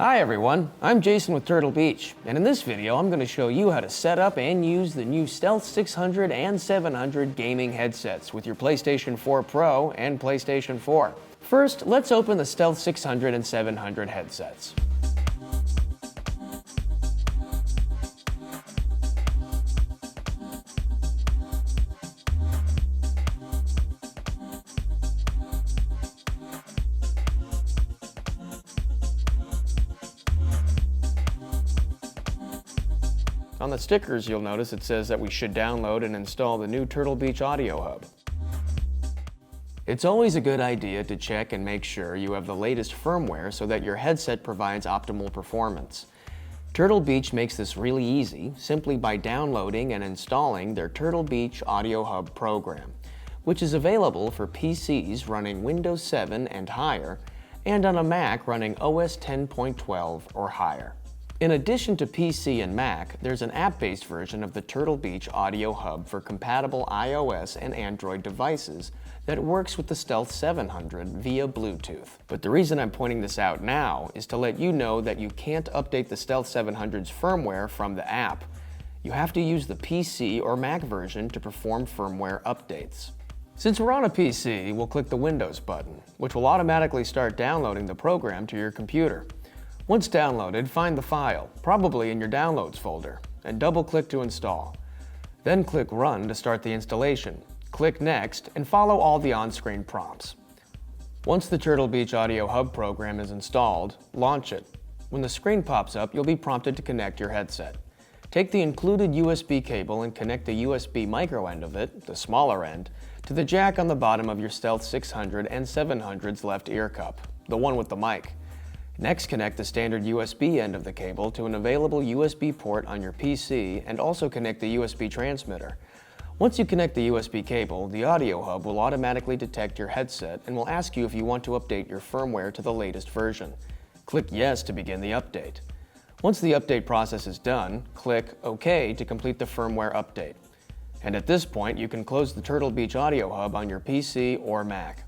Hi everyone, I'm Jason with Turtle Beach, and in this video I'm going to show you how to set up and use the new Stealth 600 and 700 gaming headsets with your PlayStation 4 Pro and PlayStation 4. First, let's open the Stealth 600 and 700 headsets. On the stickers, you'll notice it says that we should download and install the new Turtle Beach Audio Hub. It's always a good idea to check and make sure you have the latest firmware so that your headset provides optimal performance. Turtle Beach makes this really easy simply by downloading and installing their Turtle Beach Audio Hub program, which is available for PCs running Windows 7 and higher, and on a Mac running OS 10.12 or higher. In addition to PC and Mac, there's an app-based version of the Turtle Beach Audio Hub for compatible iOS and Android devices that works with the Stealth 700 via Bluetooth. But the reason I'm pointing this out now is to let you know that you can't update the Stealth 700's firmware from the app. You have to use the PC or Mac version to perform firmware updates. Since we're on a PC, we'll click the Windows button, which will automatically start downloading the program to your computer. Once downloaded, find the file, probably in your Downloads folder, and double-click to install. Then click Run to start the installation. Click Next and follow all the on-screen prompts. Once the Turtle Beach Audio Hub program is installed, launch it. When the screen pops up, you'll be prompted to connect your headset. Take the included USB cable and connect the USB micro end of it, the smaller end, to the jack on the bottom of your Stealth 600 and 700's left ear cup, the one with the mic. Next, connect the standard USB end of the cable to an available USB port on your PC and also connect the USB transmitter. Once you connect the USB cable, the Audio Hub will automatically detect your headset and will ask you if you want to update your firmware to the latest version. Click Yes to begin the update. Once the update process is done, click OK to complete the firmware update. And at this point, you can close the Turtle Beach Audio Hub on your PC or Mac.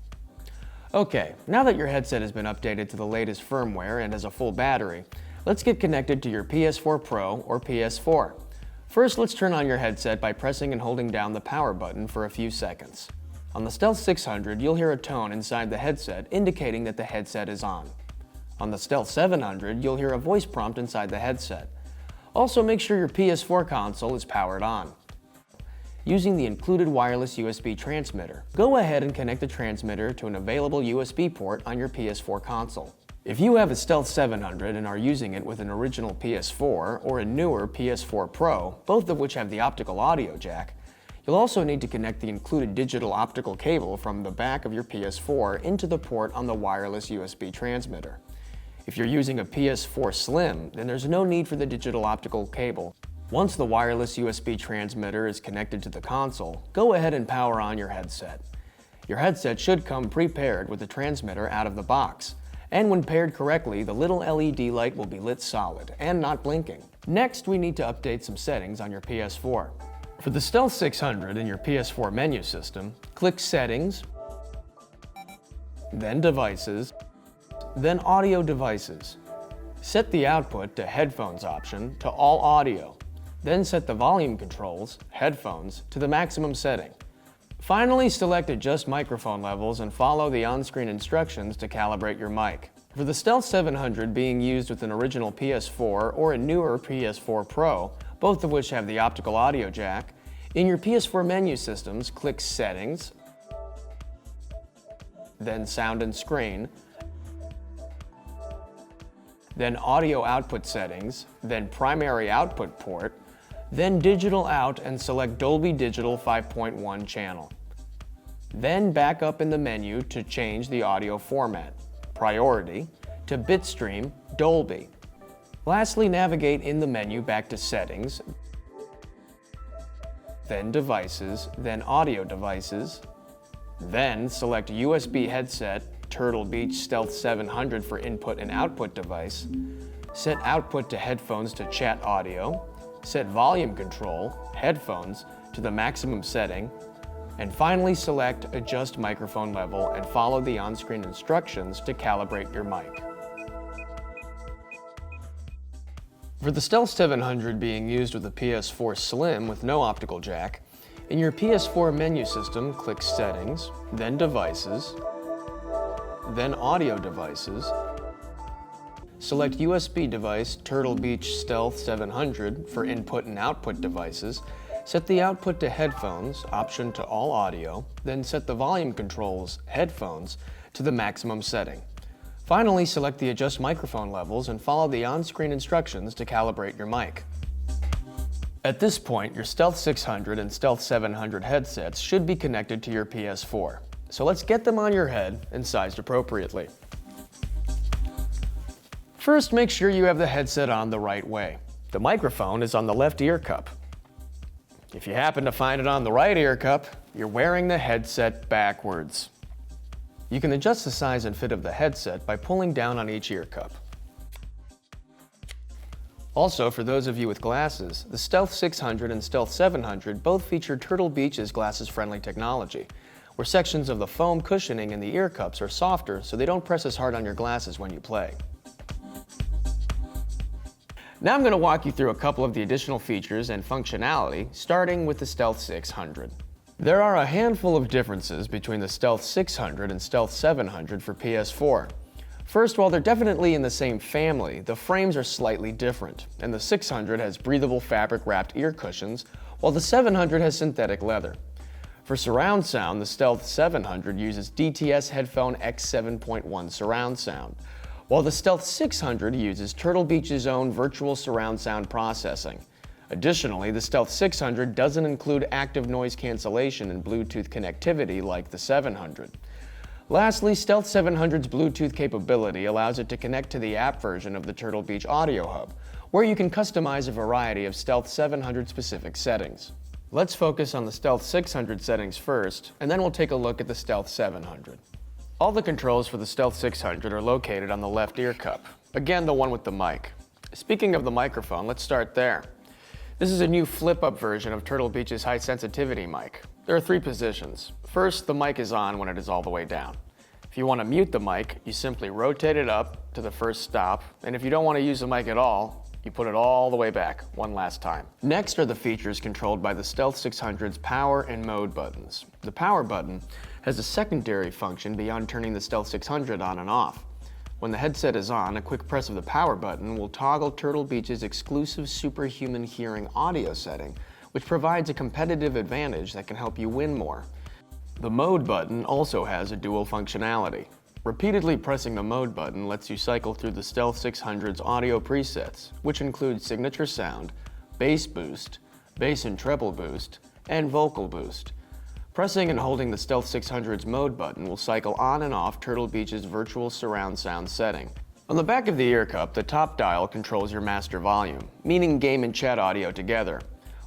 Okay, now that your headset has been updated to the latest firmware and has a full battery, let's get connected to your PS4 Pro or PS4. First, let's turn on your headset by pressing and holding down the power button for a few seconds. On the Stealth 600, you'll hear a tone inside the headset indicating that the headset is on. On the Stealth 700, you'll hear a voice prompt inside the headset. Also, make sure your PS4 console is powered on. Using the included wireless USB transmitter, go ahead and connect the transmitter to an available USB port on your PS4 console. If you have a Stealth 700 and are using it with an original PS4 or a newer PS4 Pro, both of which have the optical audio jack, you'll also need to connect the included digital optical cable from the back of your PS4 into the port on the wireless USB transmitter. If you're using a PS4 Slim, then there's no need for the digital optical cable. Once the wireless USB transmitter is connected to the console, go ahead and power on your headset. Your headset should come pre-paired with the transmitter out of the box, and when paired correctly, the little LED light will be lit solid and not blinking. Next, we need to update some settings on your PS4. For the Stealth 600 in your PS4 menu system, click Settings, then Devices, then Audio Devices. Set the output to Headphones option to All Audio. Then set the volume controls, headphones, to the maximum setting. Finally, select Adjust Microphone Levels and follow the on-screen instructions to calibrate your mic. For the Stealth 700 being used with an original PS4 or a newer PS4 Pro, both of which have the optical audio jack, in your PS4 menu systems, click Settings, then Sound and Screen, then Audio Output Settings, then Primary Output Port, then Digital Out and select Dolby Digital 5.1 channel. Then back up in the menu to change the audio format, Priority, to Bitstream, Dolby. Lastly, navigate in the menu back to Settings, then Devices, then Audio Devices, then select USB headset, Turtle Beach Stealth 700 for input and output device, set output to headphones to chat audio, set volume control, headphones, to the maximum setting, and finally select Adjust Microphone Level and follow the on-screen instructions to calibrate your mic. For the Stealth 700 being used with a PS4 Slim with no optical jack, in your PS4 menu system, click Settings, then Devices, then Audio Devices. Select USB device Turtle Beach Stealth 700 for input and output devices. Set the output to headphones, option to all audio, then set the volume controls, headphones, to the maximum setting. Finally, select the adjust microphone levels and follow the on-screen instructions to calibrate your mic. At this point, your Stealth 600 and Stealth 700 headsets should be connected to your PS4. So let's get them on your head and sized appropriately. First, make sure you have the headset on the right way. The microphone is on the left ear cup. If you happen to find it on the right ear cup, you're wearing the headset backwards. You can adjust the size and fit of the headset by pulling down on each ear cup. Also, for those of you with glasses, the Stealth 600 and Stealth 700 both feature Turtle Beach's glasses-friendly technology, where sections of the foam cushioning in the ear cups are softer so they don't press as hard on your glasses when you play. Now I'm going to walk you through a couple of the additional features and functionality, starting with the Stealth 600. There are a handful of differences between the Stealth 600 and Stealth 700 for PS4. First, while they're definitely in the same family, the frames are slightly different, and the 600 has breathable fabric-wrapped ear cushions, while the 700 has synthetic leather. For surround sound, the Stealth 700 uses DTS Headphone X7.1 surround sound, while the Stealth 600 uses Turtle Beach's own virtual surround sound processing. Additionally, the Stealth 600 doesn't include active noise cancellation and Bluetooth connectivity like the 700. Lastly, Stealth 700's Bluetooth capability allows it to connect to the app version of the Turtle Beach Audio Hub, where you can customize a variety of Stealth 700 specific settings. Let's focus on the Stealth 600 settings first, and then we'll take a look at the Stealth 700. All the controls for the Stealth 600 are located on the left ear cup, again the one with the mic. Speaking of the microphone, let's start there. This is a new flip-up version of Turtle Beach's high-sensitivity mic. There are 3 positions. First, the mic is on when it is all the way down. If you want to mute the mic, you simply rotate it up to the first stop, and if you don't want to use the mic at all, you put it all the way back one last time. Next are the features controlled by the Stealth 600's power and mode buttons. The power button has a secondary function beyond turning the Stealth 600 on and off. When the headset is on, a quick press of the power button will toggle Turtle Beach's exclusive superhuman hearing audio setting, which provides a competitive advantage that can help you win more. The mode button also has a dual functionality. Repeatedly pressing the mode button lets you cycle through the Stealth 600's audio presets, which include signature sound, bass boost, bass and treble boost, and vocal boost. Pressing and holding the Stealth 600's mode button will cycle on and off Turtle Beach's virtual surround sound setting. On the back of the ear cup, the top dial controls your master volume, meaning game and chat audio together,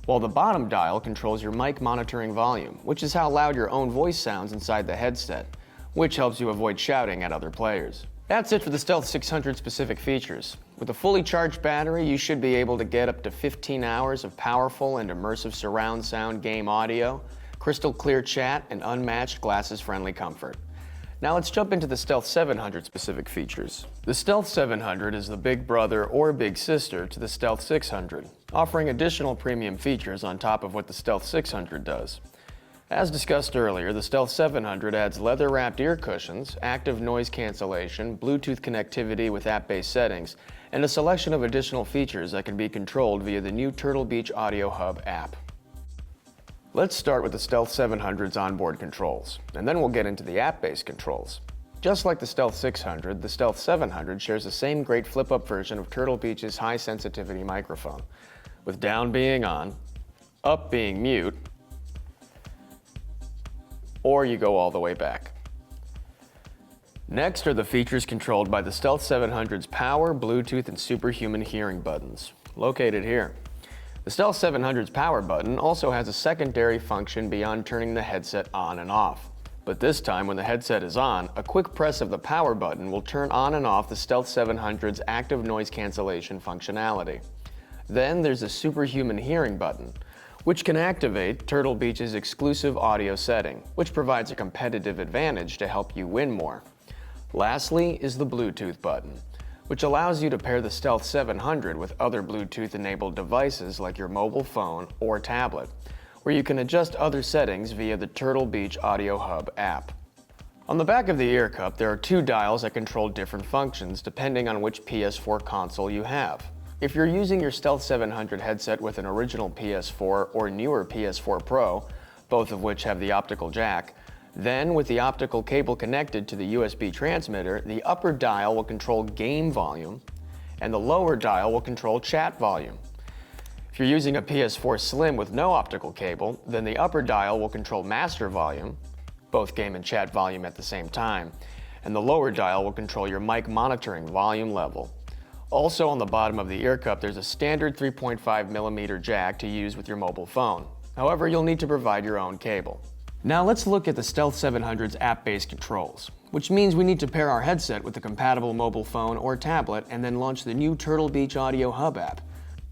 while the bottom dial controls your mic monitoring volume, which is how loud your own voice sounds inside the headset, which helps you avoid shouting at other players. That's it for the Stealth 600 specific features. With a fully charged battery, you should be able to get up to 15 hours of powerful and immersive surround sound game audio, crystal clear chat, and unmatched glasses-friendly comfort. Now let's jump into the Stealth 700 specific features. The Stealth 700 is the big brother or big sister to the Stealth 600, offering additional premium features on top of what the Stealth 600 does. As discussed earlier, the Stealth 700 adds leather-wrapped ear cushions, active noise cancellation, Bluetooth connectivity with app-based settings, and a selection of additional features that can be controlled via the new Turtle Beach Audio Hub app. Let's start with the Stealth 700's onboard controls, and then we'll get into the app-based controls. Just like the Stealth 600, the Stealth 700 shares the same great flip-up version of Turtle Beach's high-sensitivity microphone, with down being on, up being mute, or you go all the way back. Next are the features controlled by the Stealth 700's power, Bluetooth, and superhuman hearing buttons, located here. The Stealth 700's power button also has a secondary function beyond turning the headset on and off. But this time, when the headset is on, a quick press of the power button will turn on and off the Stealth 700's active noise cancellation functionality. Then there's a superhuman hearing button, which can activate Turtle Beach's exclusive audio setting, which provides a competitive advantage to help you win more. Lastly is the Bluetooth button, which allows you to pair the Stealth 700 with other Bluetooth-enabled devices like your mobile phone or tablet, where you can adjust other settings via the Turtle Beach Audio Hub app. On the back of the ear cup, there are two dials that control different functions depending on which PS4 console you have. If you're using your Stealth 700 headset with an original PS4 or newer PS4 Pro, both of which have the optical jack, then with the optical cable connected to the USB transmitter, the upper dial will control game volume and the lower dial will control chat volume. If you're using a PS4 Slim with no optical cable, then the upper dial will control master volume, both game and chat volume at the same time, and the lower dial will control your mic monitoring volume level. Also on the bottom of the ear cup, there's a standard 3.5mm jack to use with your mobile phone. However, you'll need to provide your own cable. Now let's look at the Stealth 700's app-based controls, which means we need to pair our headset with a compatible mobile phone or tablet and then launch the new Turtle Beach Audio Hub app.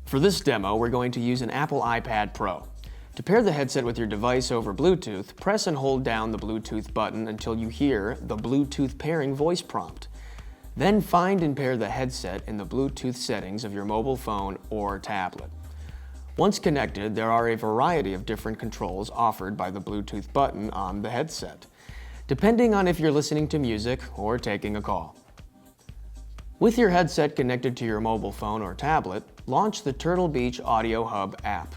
For this demo, we're going to use an Apple iPad Pro. To pair the headset with your device over Bluetooth, press and hold down the Bluetooth button until you hear the Bluetooth pairing voice prompt. Then find and pair the headset in the Bluetooth settings of your mobile phone or tablet. Once connected, there are a variety of different controls offered by the Bluetooth button on the headset, depending on if you're listening to music or taking a call. With your headset connected to your mobile phone or tablet, launch the Turtle Beach Audio Hub app.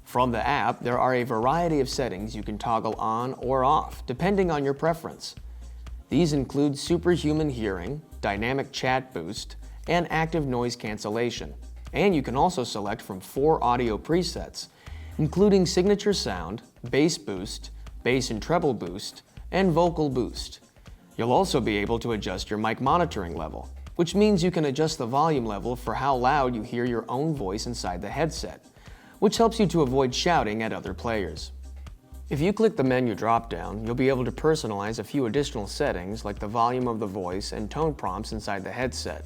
From the app, there are a variety of settings you can toggle on or off, depending on your preference. These include superhuman hearing, dynamic chat boost, and active noise cancellation. And you can also select from 4 audio presets, including signature sound, bass boost, bass and treble boost, and vocal boost. You'll also be able to adjust your mic monitoring level, which means you can adjust the volume level for how loud you hear your own voice inside the headset, which helps you to avoid shouting at other players. If you click the menu drop-down, you'll be able to personalize a few additional settings like the volume of the voice and tone prompts inside the headset,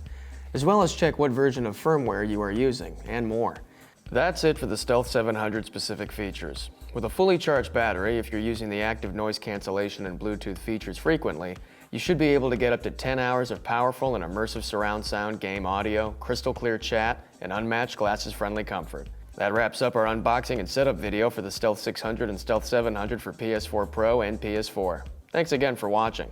as well as check what version of firmware you are using, and more. That's it for the Stealth 700 specific features. With a fully charged battery, if you're using the active noise cancellation and Bluetooth features frequently, you should be able to get up to 10 hours of powerful and immersive surround sound game audio, crystal clear chat, and unmatched glasses-friendly comfort. That wraps up our unboxing and setup video for the Stealth 600 and Stealth 700 for PS4 Pro and PS4. Thanks again for watching.